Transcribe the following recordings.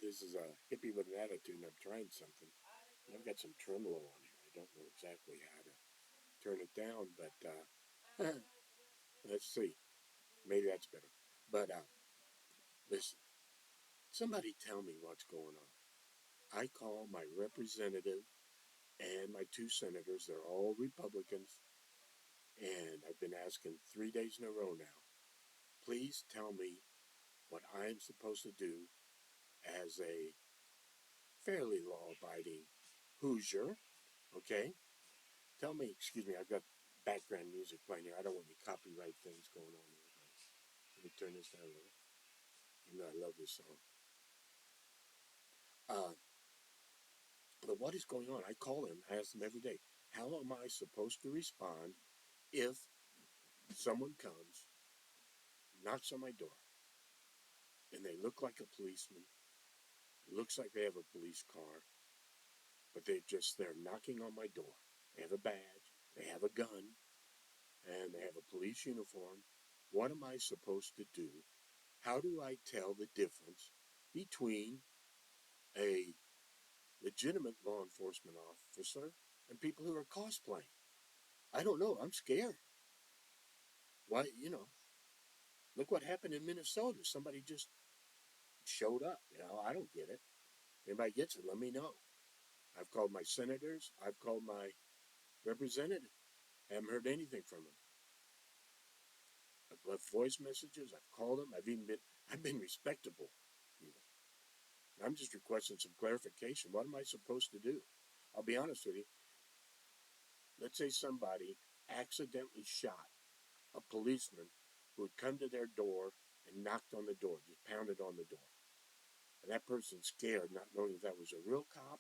this is a hippie with an attitude and I'm trying something. And I've got some tremolo on here. I don't know exactly how to turn it down, but let's see. Maybe that's better. But listen, somebody tell me what's going on. I call my representative and my two senators. They're all Republicans. And I've been asking 3 days in a row now. Please tell me what I'm supposed to do as a fairly law-abiding Hoosier. Okay? Tell me, excuse me, I've got background music playing here. I don't want any copyright things going on here. Let me turn this down a little. Even though I love this song. But what is going on? I call them, I ask them every day, how am I supposed to respond if someone comes, knocks on my door, and they look like a policeman, looks like they have a police car, but they're knocking on my door. They have a badge, they have a gun, and they have a police uniform. What am I supposed to do? How do I tell the difference between a legitimate law enforcement officer and people who are cosplaying? I don't know. I'm scared. Why, look what happened in Minnesota. Somebody just showed up. I don't get it. If anybody gets it, let me know. I've called my senators. I've called my representative. I haven't heard anything from them. I've left voice messages. I've called them. I've been respectable. I'm just requesting some clarification. What am I supposed to do? I'll be honest with you. Let's say somebody accidentally shot a policeman who had come to their door and knocked on the door, just pounded on the door. And that person's scared, not knowing if that was a real cop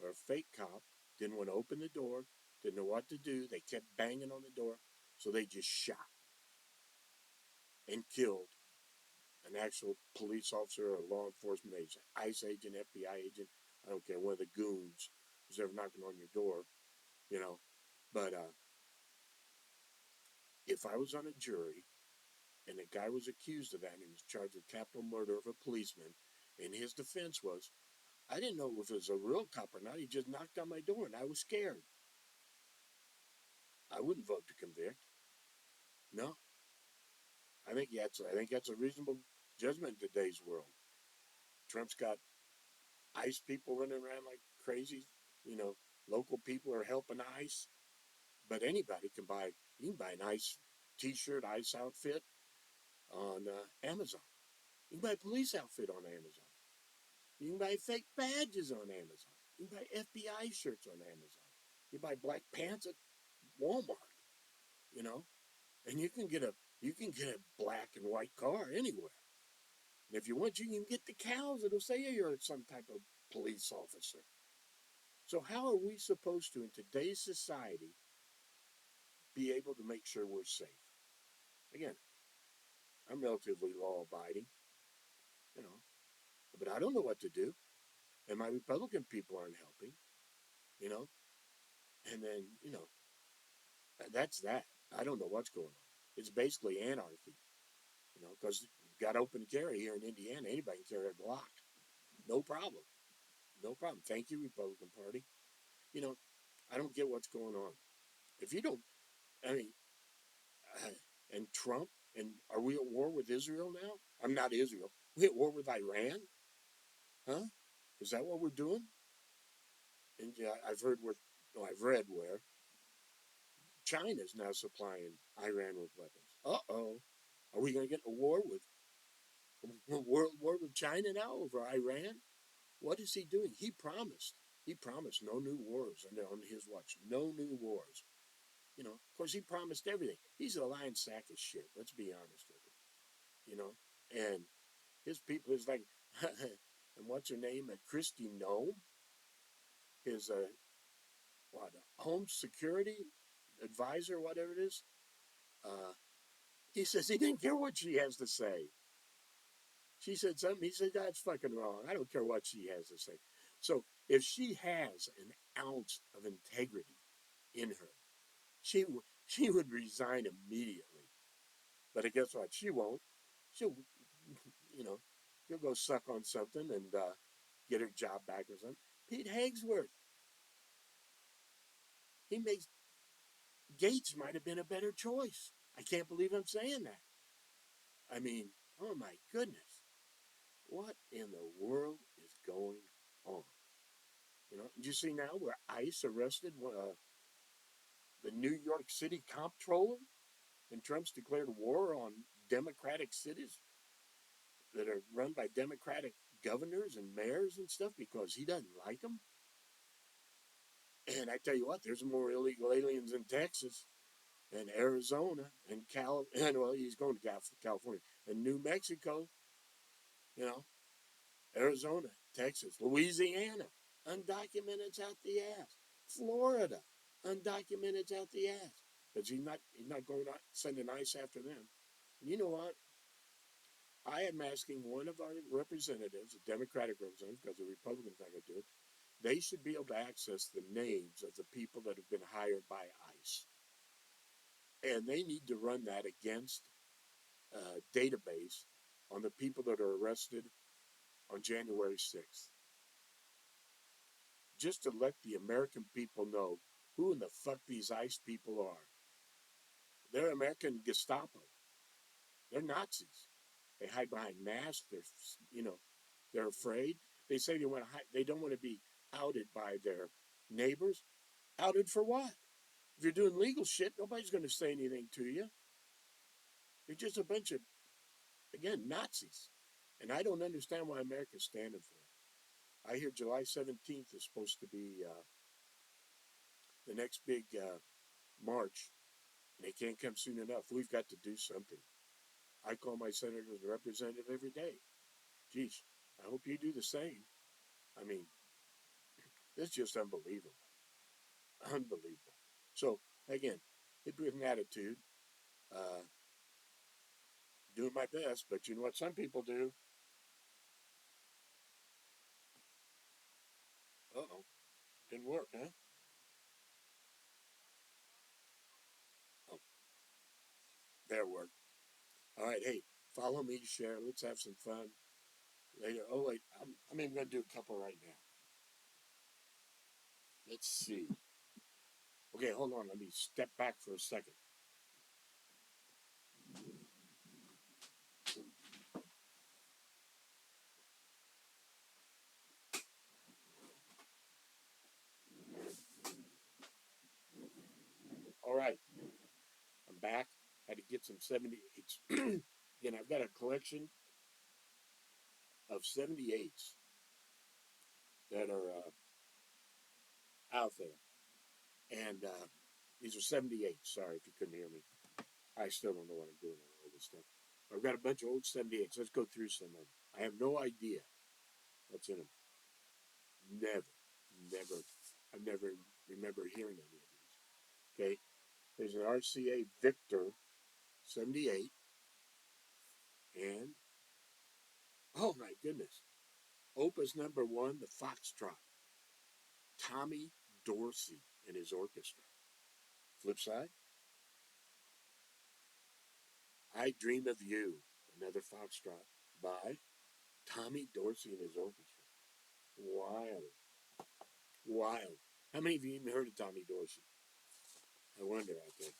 or a fake cop, didn't want to open the door, didn't know what to do. They kept banging on the door, so they just shot and killed an actual police officer or law enforcement agent, ICE agent, FBI agent, I don't care, one of the goons who's ever knocking on your door, But if I was on a jury and a guy was accused of that and he was charged with capital murder of a policeman, and his defense was, I didn't know if it was a real cop or not. He just knocked on my door and I was scared. I wouldn't vote to convict. No. I think that's a reasonable judgment in today's world. Trump's got ICE people running around like crazy. Local people are helping ICE. But anybody can buy an ICE t-shirt, ICE outfit on Amazon. You can buy a police outfit on Amazon. You can buy fake badges on Amazon. You can buy FBI shirts on Amazon. You buy black pants at Walmart, and you can get a black and white car anywhere. And if you want, you can get the cows that'll say you're some type of police officer. So how are we supposed to, in today's society, be able to make sure we're safe? Again, I'm relatively law-abiding, you know, but I don't know what to do, and my Republican people aren't helping, you know, and then, that's that. I don't know what's going on. It's basically anarchy, because you've got open carry here in Indiana. Anybody can carry a Glock. No problem. No problem. Thank you, Republican Party. You know, I don't get what's going on. If you don't, I mean, and Trump, and are we at war with Israel now? I'm not Israel. We at war with Iran? Huh? Is that what we're doing? And yeah, I've read where China's now supplying Iran with weapons. Uh-oh. Are we going to get a world war with China now over Iran? What is he doing? He promised no new wars on his watch. No new wars. Of course, he promised everything. He's a lying sack of shit. Let's be honest with him. And his people is like, and what's her name? Kristi Noem, his home security advisor, whatever it is. He says he didn't care what she has to say. She said something. He said, that's fucking wrong. I don't care what she has to say. So if she has an ounce of integrity in her, she would resign immediately. But guess what? She won't. She'll, she'll go suck on something and get her job back or something. Pete Hagsworth. He makes Gates might have been a better choice. I can't believe I'm saying that. I mean, oh my goodness. What in the world is going on? You know, did you see now where ICE arrested the New York City comptroller, and Trump's declared war on Democratic cities that are run by Democratic governors and mayors and stuff because he doesn't like them? And I tell you what, there's more illegal aliens in Texas and Arizona and and well, he's going to California and New Mexico, you know, Arizona, Texas, Louisiana, undocumented out the ass, Florida, undocumented out the ass. But he's not going out sending ICE after them. And you know what? I am asking one of our representatives, the Democratic representatives, because the Republicans are going to do it. They should be able to access the names of the people that have been hired by ICE, and they need to run that against a database on the people that are arrested on January 6th, just to let the American people know who in the fuck these ICE people are. They're American Gestapo. They're Nazis. They hide behind masks. They're afraid. They say they don't want to be outed by their neighbors. Outed for what? If you're doing legal shit, nobody's going to say anything to you. You're just a bunch of, again, Nazis. And I don't understand why America's standing for it. I hear July 17th is supposed to be the next big march, and they can't come soon enough. We've got to do something. I call my senator and representative every day. Geez, I hope you do the same. I mean, it's just unbelievable. Unbelievable. So, again, hit with an attitude, uh, doing my best, but you know what some people do? Uh-oh, didn't work, huh? Oh, there worked. All right, hey, follow me, share. Let's have some fun later. Oh, wait, I'm even going to do a couple right now. Let's see. Okay, hold on. Let me step back for a second. All right, I'm back. Had to get some 78s. Again, I've got a collection of 78s that are out there. And these are 78. Sorry if you couldn't hear me. I still don't know what I'm doing on all this stuff. I've got a bunch of old 78s. Let's go through some of them. I have no idea what's in them. Never. I never remember hearing any of these. Okay, there's an RCA Victor 78, and oh my goodness, Opus number 1, the Foxtrot, Tommy Dorsey and his orchestra. Flip side, I Dream of You, another Foxtrot by Tommy Dorsey and his orchestra. Wild, wild. How many of you even heard of Tommy Dorsey? I wonder out there.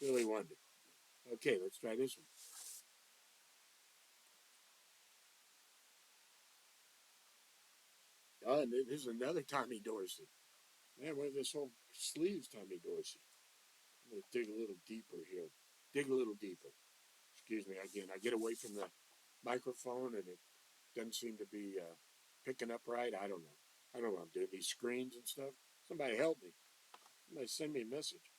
Really wonder. Okay, let's try this one. Oh, and this is another Tommy Dorsey. Man, where this whole sleeves Tommy Dorsey. I'm going to dig a little deeper here. Dig a little deeper. Excuse me again. I get away from the microphone and it doesn't seem to be picking up right. I don't know. I don't know what I'm doing. These screens and stuff. Somebody help me. Somebody send me a message.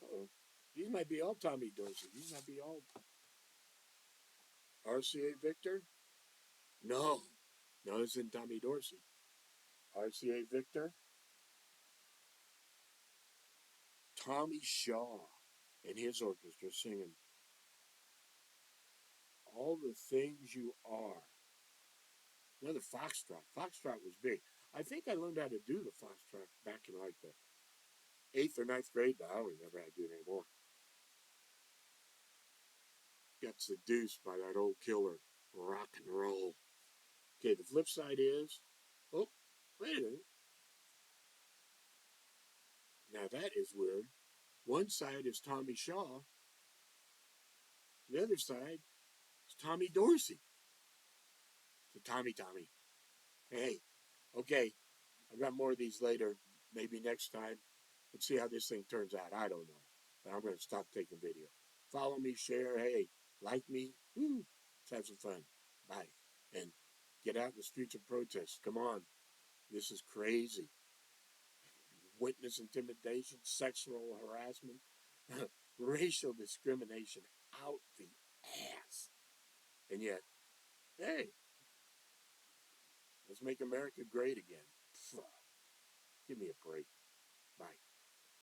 Uh-oh. These might be all Tommy Dorsey. These might be all RCA Victor. No. No, it's in Tommy Dorsey. RCA Victor. Tommy Shaw and his orchestra singing All the Things You Are. Another Foxtrot. Foxtrot was big. I think I learned how to do the Foxtrot back in like the 8th or ninth grade, but I don't remember how to do it anymore. Got seduced by that old killer, rock and roll. Okay, the flip side is Oh, wait a minute. Now that is weird. One side is Tommy Shaw, the other side is Tommy Dorsey. So Tommy. Hey, okay, I've got more of these later. Maybe next time. Let's see how this thing turns out. I don't know. But I'm going to stop taking video. Follow me, share. Hey, like me. Woo. Let's have some fun. Bye. And get out in the streets and protest. Come on. This is crazy. Witness intimidation, sexual harassment, racial discrimination out the ass. And yet, hey, let's make America great again. Give me a break.